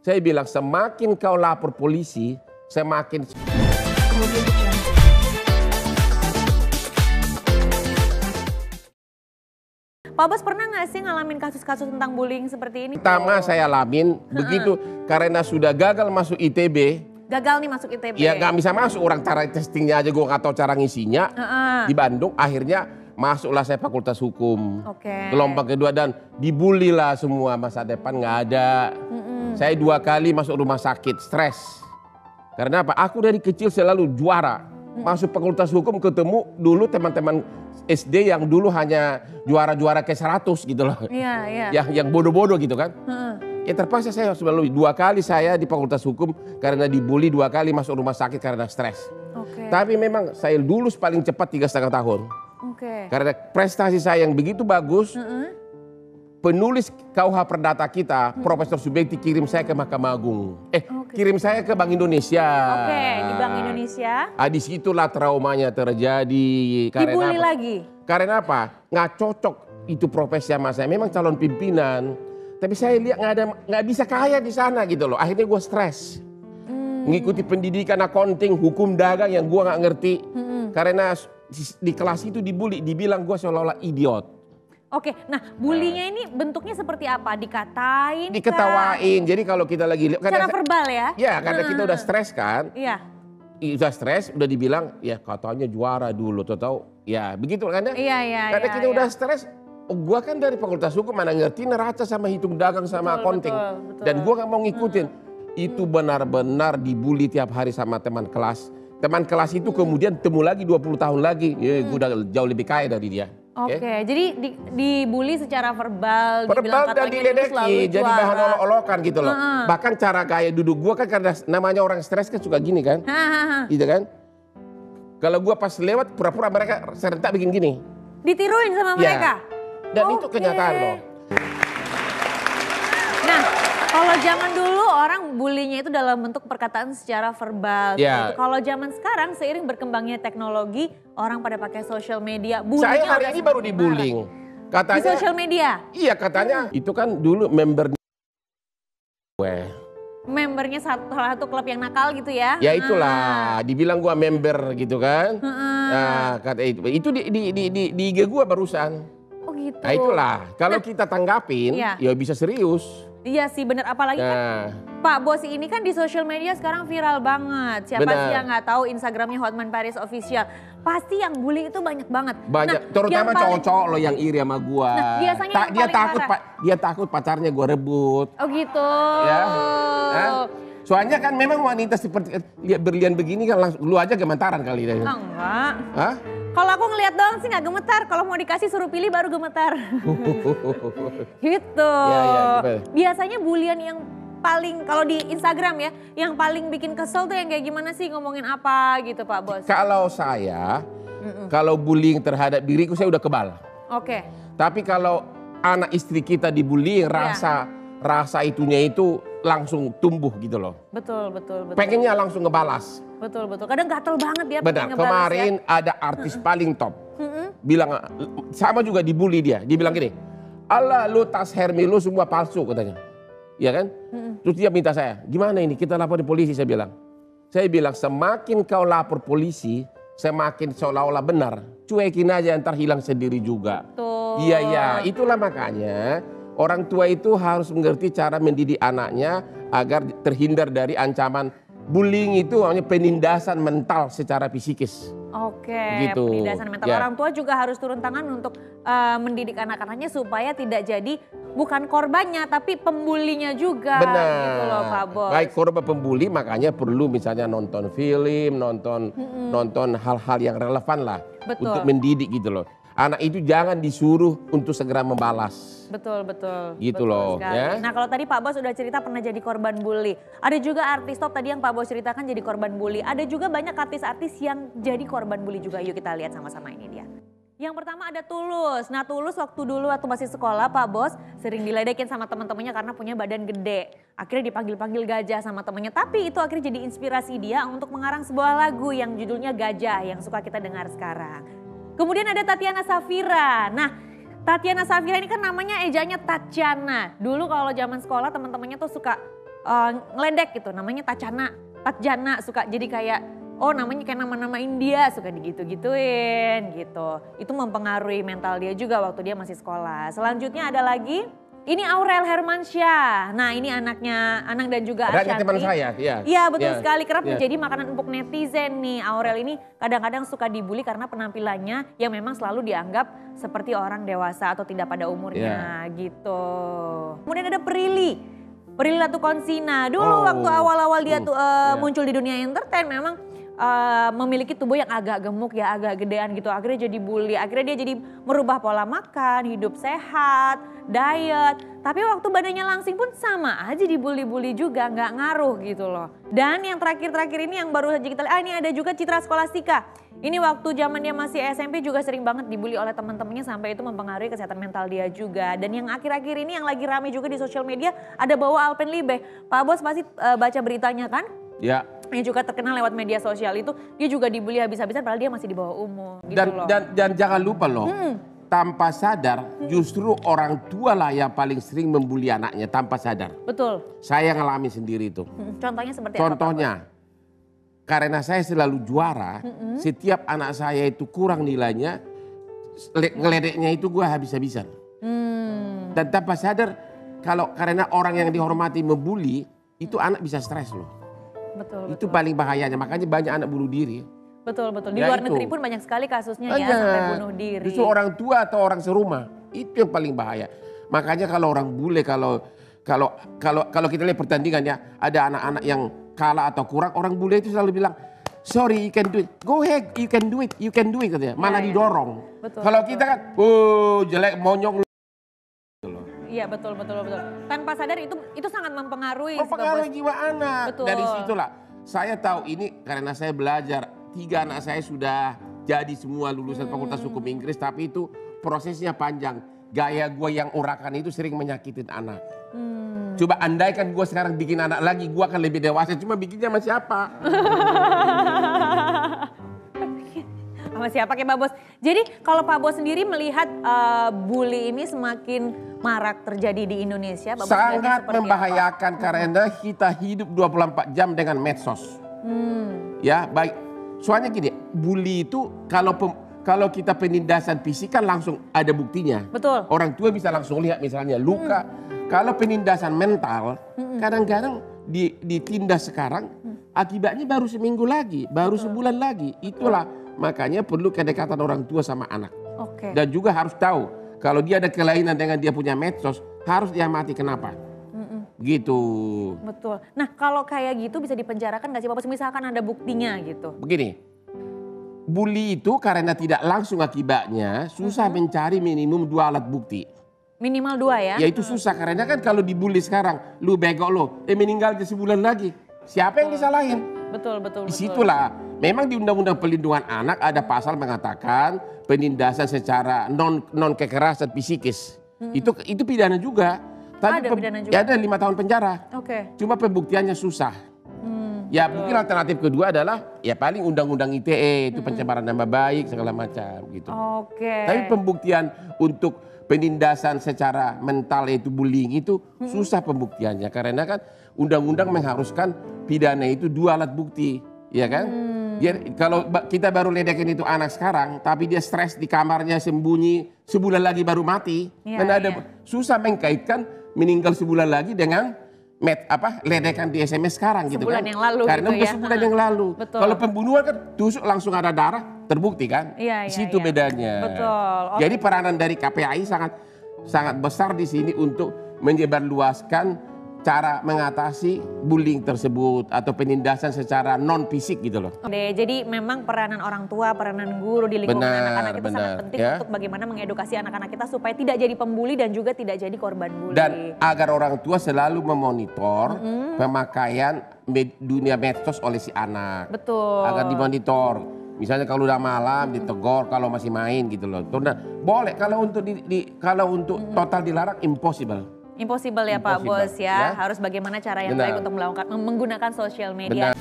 Saya bilang semakin kau lapor polisi, semakin... Pak Bos pernah nggak sih ngalamin kasus-kasus tentang bullying seperti ini? Pertama saya alamin, begitu karena sudah gagal masuk ITB. Gagal nih masuk ITB. Ya nggak bisa masuk, orang cara testingnya aja gue nggak tahu cara ngisinya. Di Bandung akhirnya masuklah saya Fakultas Hukum. Gelombang kedua dan dibully lah semua, masa depan nggak ada. Saya 2 kali masuk rumah sakit, stres. Karena apa? Aku dari kecil selalu juara. Masuk Fakultas Hukum ketemu dulu teman-teman SD yang dulu hanya juara-juara ke 100 gitu loh. Iya. Yang bodoh-bodoh gitu kan. Ya terpaksa saya selalu 2 kali saya di Fakultas Hukum karena dibully, 2 kali masuk rumah sakit karena stres. Tapi memang saya lulus paling cepat 3,5 tahun. Karena prestasi saya yang begitu bagus, penulis KUH Perdata kita, Profesor Subekti kirim saya ke Mahkamah Agung. Kirim saya ke Bank Indonesia. Di Bank Indonesia. Disitulah traumanya terjadi. Dibully lagi? Karena apa? Nggak cocok itu profesi sama saya. Memang calon pimpinan. Tapi saya lihat nggak bisa kaya di sana gitu loh. Akhirnya gue stres. Mengikuti pendidikan accounting, hukum dagang yang gue nggak ngerti. Karena di kelas itu dibully, dibilang gue seolah-olah idiot. Nah bullynya ini bentuknya seperti apa? Dikatain? Diketawain. Jadi kalau kita lagi lihat. Secara verbal ya? Ya karena kita udah stres kan. Iya. Udah stres, udah dibilang ya katanya juara dulu. Tahu ya begitu kan ya? Iya. Karena kita udah stres. Gua kan dari Fakultas Hukum mana ngerti neraca sama hitung dagang sama accounting. Betul. Dan gua gak mau ngikutin. Itu benar-benar dibully tiap hari sama teman kelas. Teman kelas itu kemudian temu lagi 20 tahun lagi. Ya, gue udah jauh lebih kaya dari dia. Jadi dibully secara verbal. Verbal dan diledeki, jadi bahan olok-olokan gitu loh. Bahkan cara gaya duduk gue kan karena namanya orang stres kan suka gini kan. Gitu kan. Kalau gue pas lewat pura-pura mereka serentak bikin gini. Ditiruin sama mereka? Dan itu kenyataan loh. Nah, kalau zaman dulu orang bullyingnya itu dalam bentuk perkataan secara verbal. Kalau zaman sekarang seiring berkembangnya teknologi, orang pada pakai social media. Saya hari ini baru dibullying. Katanya, di social media? Iya katanya. Itu kan dulu member membernya salah satu klub yang nakal gitu ya? Ya itulah, dibilang gua member gitu kan. Nah, kata itu di IG gua barusan. Gitu. Nah itulah, kalau kita tanggapin ya bisa serius. Iya sih bener, apalagi kan Pak Bos ini kan di social media sekarang viral banget. Siapa sih yang nggak tahu Instagramnya Hotman Paris Official. Pasti yang bully itu banyak banget. Banyak, terutama cowok-cowok loh yang iri sama gua. Biasanya dia takut pacarnya gua rebut. Oh gitu. Ya. Soalnya kan memang wanita seperti lihat berlian begini kan langsung lu aja gemetaran kali deh. Enggak. Kalau aku ngelihat doang sih nggak gemetar. Kalau mau dikasih suruh pilih baru gemetar. Gitu. Biasanya bulian yang paling kalau di Instagram ya, yang paling bikin kesel tuh yang kayak gimana sih, ngomongin apa gitu Pak Bos? Kalau saya, kalau bullying terhadap diriku saya udah kebal. Tapi kalau anak istri kita dibullying, rasa itunya itu langsung tumbuh gitu loh. Betul. Pengennya langsung ngebalas. Betul. Kadang gatel banget dia. Benar. Kemarin ada artis paling top. Bilang sama juga dibully dia. Dia bilang gini, "Allah lu tas Hermes lu semua palsu," katanya. Iya kan? Terus dia minta saya, "Gimana ini? Kita lapor di polisi," saya bilang. Saya bilang semakin kau lapor polisi, semakin seolah-olah benar. Cuekin aja ntar hilang sendiri juga. Iya. Itulah makanya orang tua itu harus mengerti cara mendidik anaknya agar terhindar dari ancaman bullying itu, namanya penindasan mental secara psikis. Gitu. Penindasan mental. Orang tua juga harus turun tangan untuk mendidik anak-anaknya supaya tidak jadi bukan korbannya tapi pembulinya juga. Benar. Gitu loh Pak Bos. Baik korban pembuli makanya perlu misalnya nonton film, nonton hal-hal yang relevan lah. Untuk mendidik gitu loh. Anak itu jangan disuruh untuk segera membalas. Betul. Gitu loh. Ya. Nah kalau tadi Pak Bos udah cerita pernah jadi korban bully. Ada juga artis top tadi yang Pak Bos ceritakan jadi korban bully. Ada juga banyak artis-artis yang jadi korban bully juga. Yuk kita lihat sama-sama ini dia. Yang pertama ada Tulus. Nah Tulus waktu masih sekolah Pak Bos sering diledekin sama teman-temannya karena punya badan gede. Akhirnya dipanggil-panggil gajah sama temannya. Tapi itu akhirnya jadi inspirasi dia untuk mengarang sebuah lagu yang judulnya Gajah yang suka kita dengar sekarang. Kemudian ada Tatiana Safira. Nah, Tatiana Safira ini kan namanya ejanya Tatiana. Dulu kalau zaman sekolah teman-temannya tuh suka ngeledek gitu, namanya Tatjana suka jadi kayak namanya kayak nama-nama India suka digitu-gituin gitu. Itu mempengaruhi mental dia juga waktu dia masih sekolah. Selanjutnya ada lagi, ini Aurel Hermansyah. Nah ini anak dan juga Ashanti. Ada teman saya, iya. Iya betul sekali, kerap menjadi makanan empuk netizen nih. Aurel ini kadang-kadang suka dibully karena penampilannya yang memang selalu dianggap seperti orang dewasa atau tidak pada umurnya gitu. Kemudian ada Prilly Latukonsina. Dulu waktu awal-awal dia tuh muncul di dunia entertain memang memiliki tubuh yang agak gemuk ya, agak gedean gitu. Akhirnya jadi bully, akhirnya dia jadi merubah pola makan, hidup sehat, diet. Tapi waktu badannya langsing pun sama aja dibully-bully juga, nggak ngaruh gitu loh. Dan yang terakhir-terakhir ini yang baru saja kita lihat, ini ada juga Citra Scholastika. Ini waktu zaman dia masih SMP juga sering banget dibully oleh teman-temannya sampai itu mempengaruhi kesehatan mental dia juga. Dan yang akhir-akhir ini yang lagi rame juga di sosial media ada Bawa Alpenlibe. Pak Bos pasti baca beritanya kan? Ya. Yang juga terkenal lewat media sosial itu, dia juga dibully habis-habisan padahal dia masih di bawah umur gitu loh. Dan jangan lupa loh, tanpa sadar justru orang tua lah yang paling sering membuli anaknya tanpa sadar. Betul. Saya ngalami sendiri itu. Contohnya seperti apa? Contohnya, karena saya selalu juara, setiap anak saya itu kurang nilainya, ngeledeknya itu gue habis-habisan. Dan tanpa sadar, kalau karena orang yang dihormati membuli, itu anak bisa stres loh. Betul. Itu paling bahayanya, makanya banyak anak bunuh diri. Betul. Di luar negeri pun banyak sekali kasusnya ya sampai bunuh diri. Justru orang tua atau orang serumah, itu yang paling bahaya. Makanya kalau orang bule, kalau kita lihat pertandingan ya, ada anak-anak yang kalah atau kurang, orang bule itu selalu bilang, sorry, you can do it. Go ahead, you can do it katanya. Malah didorong. Kalau kita kan, jelek, monyong. Iya betul. Tanpa sadar itu sangat mempengaruhi. Mempengaruhi jiwa anak. Betul. Dari situlah saya tahu ini karena saya belajar. 3 anak saya sudah jadi semua lulusan Fakultas Hukum Inggris. Tapi itu prosesnya panjang. Gaya gue yang urakan itu sering menyakitin anak. Coba andaikan gue sekarang bikin anak lagi, gue akan lebih dewasa. Cuma bikinnya sama siapa? Sama siapa kayak Pak Bos. Jadi kalau Pak Bos sendiri melihat bully ini semakin marak terjadi di Indonesia. Pak Bos sangat membahayakan karena kita hidup 24 jam dengan medsos. Ya baik. Soalnya gini, bully itu kalau kita penindasan fisik kan langsung ada buktinya. Betul. Orang tua bisa langsung lihat misalnya luka. Kalau penindasan mental, kadang-kadang ditindas sekarang, akibatnya baru seminggu lagi, baru sebulan lagi. Itulah makanya perlu kedekatan orang tua sama anak. Dan juga harus tahu kalau dia ada kelainan dengan dia punya medsos, harus diamati kenapa. Gitu. Betul. Nah kalau kayak gitu bisa dipenjarakan nggak sih Pak Bos? Misalkan ada buktinya gitu. Begini, bully itu karena tidak langsung akibatnya susah mencari minimum 2 alat bukti. Minimal 2 ya? Ya itu susah karena kan kalau dibully sekarang, lu bego lo, meninggal sebulan lagi. Siapa yang disalahin? Betul. Disitulah, memang di Undang-Undang Perlindungan Anak ada pasal mengatakan penindasan secara non kekerasan psikis. Itu pidana juga. Tapi ada pidana juga? Ya ada 5 tahun penjara. Cuma pembuktiannya susah. Ya mungkin alternatif kedua adalah ya paling undang-undang ITE itu pencemaran nama baik segala macam gitu. Tapi pembuktian untuk penindasan secara mental itu bullying itu susah pembuktiannya karena kan undang-undang mengharuskan pidana itu 2 alat bukti, ya kan? Kalau kita baru ledekin itu anak sekarang, tapi dia stres di kamarnya sembunyi sebulan lagi baru mati, susah mengkaitkan meninggal sebulan lagi dengan ledekan di SMS sekarang gitu kan. Sebulan yang lalu karena gitu udah ya. sebulan yang lalu. Kalau pembunuhan kan tusuk langsung ada darah, terbukti kan. Situ bedanya. Jadi peranan dari KPAI sangat besar di sini untuk menyebarluaskan cara mengatasi bullying tersebut atau penindasan secara non fisik gitu loh. Jadi memang peranan orang tua, peranan guru di lingkungan anak-anak itu sangat penting untuk bagaimana mengedukasi anak-anak kita supaya tidak jadi pembuli dan juga tidak jadi korban bully. Dan agar orang tua selalu memonitor pemakaian dunia medsos oleh si anak. Betul. Agar dimonitor. Misalnya kalau udah malam ditegur kalau masih main gitu loh. Boleh kalau untuk total dilarang impossible. Impossible ya Pak Bos ya. Harus bagaimana cara yang baik untuk menggunakan sosial media.